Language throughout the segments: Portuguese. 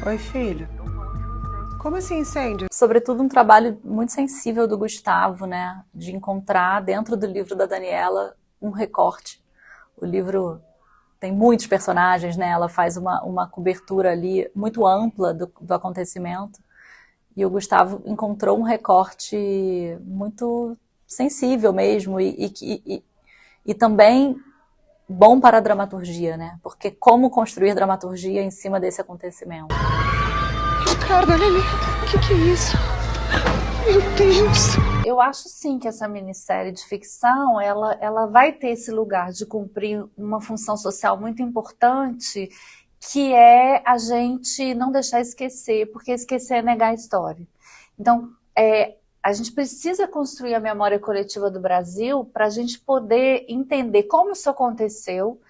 Oi, filho. Como assim incêndio? Sobretudo um trabalho muito sensível do Gustavo, né? De encontrar dentro do livro da Daniela um recorte. O livro tem muitos personagens, né? Ela faz uma cobertura ali muito ampla do acontecimento. E o Gustavo encontrou um recorte muito sensível mesmo e também bom para a dramaturgia, né? Porque como construir dramaturgia em cima desse acontecimento? Ricardo, olha ali. O que é isso? Meu Deus! Eu acho sim que essa minissérie de ficção, ela vai ter esse lugar de cumprir uma função social muito importante, que é a gente não deixar esquecer, porque esquecer é negar a história. Então, a gente precisa construir a memória coletiva do Brasil para a gente poder entender como isso aconteceu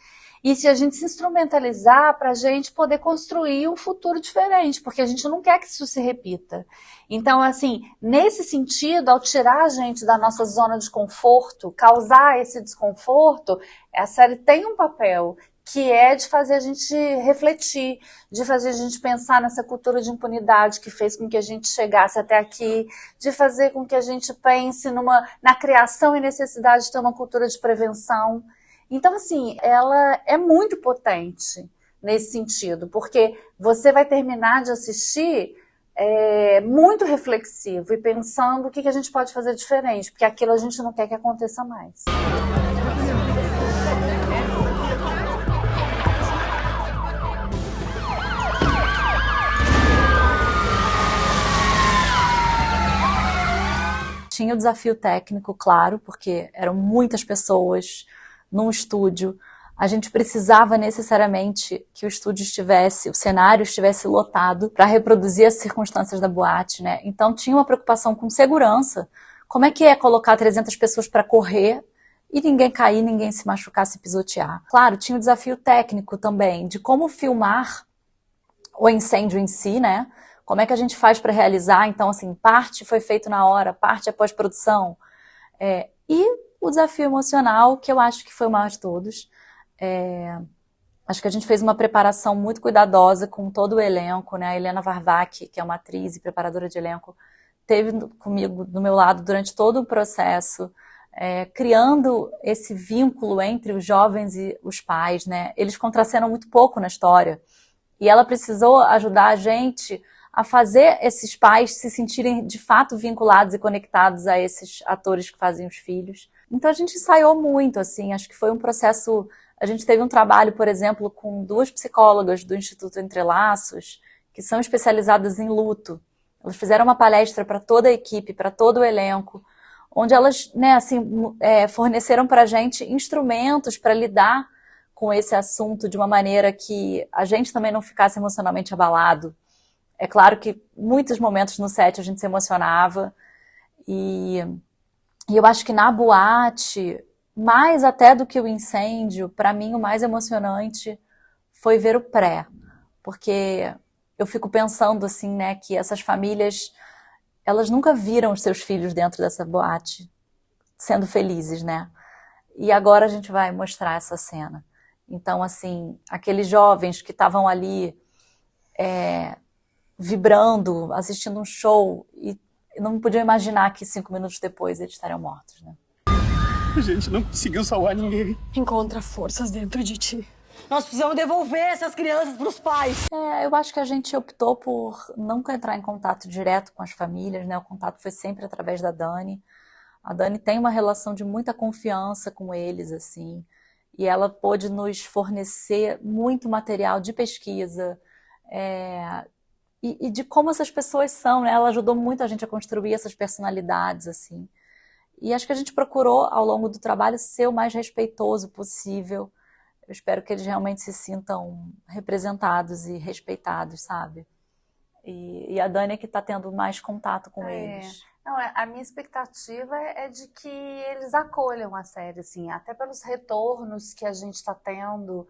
e se a gente se instrumentalizar para a gente poder construir um futuro diferente, porque a gente não quer que isso se repita. Então, assim, nesse sentido, ao tirar a gente da nossa zona de conforto, causar esse desconforto, a série tem um papel que é de fazer a gente refletir, de fazer a gente pensar nessa cultura de impunidade que fez com que a gente chegasse até aqui, de fazer com que a gente pense na criação e necessidade de ter uma cultura de prevenção. Então, assim, ela é muito potente nesse sentido, porque você vai terminar de assistir muito reflexivo e pensando o que a gente pode fazer diferente, porque aquilo a gente não quer que aconteça mais. Tinha o desafio técnico, claro, porque eram muitas pessoas num estúdio. A gente precisava necessariamente que o estúdio o cenário estivesse lotado para reproduzir as circunstâncias da boate, né? Então tinha uma preocupação com segurança. Como é que é colocar 300 pessoas para correr e ninguém cair, ninguém se machucar, se pisotear? Claro, tinha o desafio técnico também de como filmar o incêndio em si, né? Como é que a gente faz para realizar? Então, assim, parte foi feito na hora, parte é pós-produção. E o desafio emocional, que eu acho que foi o maior de todos. Acho que a gente fez uma preparação muito cuidadosa com todo o elenco, né? A Helena Varvac, que é uma atriz e preparadora de elenco, esteve comigo, do meu lado, durante todo o processo, criando esse vínculo entre os jovens e os pais, né? Eles contracenam muito pouco na história. E ela precisou ajudar a gente a fazer esses pais se sentirem de fato vinculados e conectados a esses atores que fazem os filhos. Então a gente ensaiou muito, assim, acho que foi um processo. A gente teve um trabalho, por exemplo, com 2 psicólogas do Instituto Entrelaços, que são especializadas em luto. Elas fizeram uma palestra para toda a equipe, para todo o elenco, onde elas, né, assim, forneceram para a gente instrumentos para lidar com esse assunto de uma maneira que a gente também não ficasse emocionalmente abalado. É claro que muitos momentos no set a gente se emocionava e eu acho que na boate, mais até do que o incêndio, para mim o mais emocionante foi ver o pré, porque eu fico pensando assim, né, que essas famílias, elas nunca viram os seus filhos dentro dessa boate sendo felizes, né? E agora a gente vai mostrar essa cena. Então, assim, aqueles jovens que estavam ali vibrando, assistindo um show e não podiam imaginar que 5 minutos depois eles estariam mortos, né? A gente não conseguiu salvar ninguém. Encontra forças dentro de ti. Nós precisamos devolver essas crianças pros pais. Eu acho que a gente optou por nunca entrar em contato direto com as famílias, né? O contato foi sempre através da Dani. A Dani tem uma relação de muita confiança com eles, assim, e ela pôde nos fornecer muito material de pesquisa, e de como essas pessoas são, né? Ela ajudou muito a gente a construir essas personalidades, assim. E acho que a gente procurou, ao longo do trabalho, ser o mais respeitoso possível. Eu espero que eles realmente se sintam representados e respeitados, sabe? E a Dani é que está tendo mais contato com eles. Não, a minha expectativa é de que eles acolham a série, assim, até pelos retornos que a gente está tendo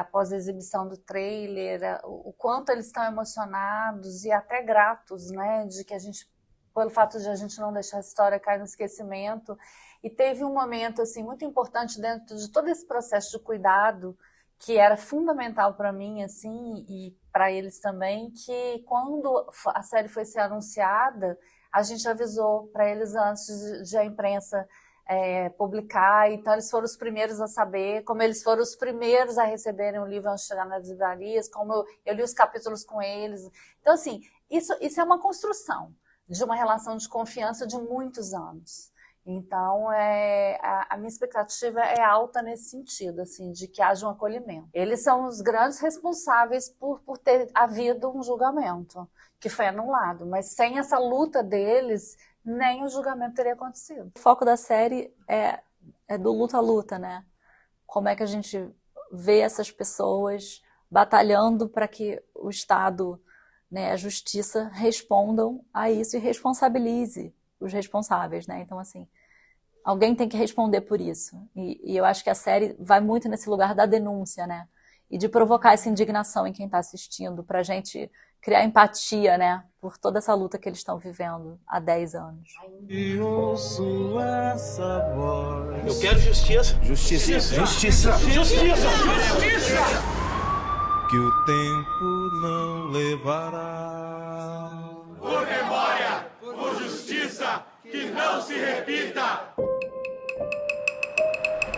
após a exibição do trailer, o quanto eles estão emocionados e até gratos, né, de que a gente, pelo fato de a gente não deixar a história cair no esquecimento. E teve um momento assim muito importante dentro de todo esse processo de cuidado que era fundamental para mim, assim, e para eles também que quando a série foi ser anunciada, a gente avisou para eles antes de a imprensa publicar, então eles foram os primeiros a saber, como eles foram os primeiros a receberem o livro antes de chegar nas livrarias, como eu li os capítulos com eles. Então, assim, isso é uma construção de uma relação de confiança de muitos anos. Então, a minha expectativa é alta nesse sentido, assim, de que haja um acolhimento. Eles são os grandes responsáveis por ter havido um julgamento, que foi anulado, mas sem essa luta deles, nem o julgamento teria acontecido. O foco da série é do luta a luta, né? Como é que a gente vê essas pessoas batalhando para que o Estado, né, a justiça respondam a isso e responsabilize os responsáveis, né? Então, assim, alguém tem que responder por isso. E eu acho que a série vai muito nesse lugar da denúncia, né? E de provocar essa indignação em quem está assistindo, pra gente criar empatia, né? Por toda essa luta que eles estão vivendo há 10 anos. E ouço essa voz. Eu quero justiça. Justiça. Justiça. Justiça. Justiça. Que o tempo não levará. Por memória, por justiça, que não se repita.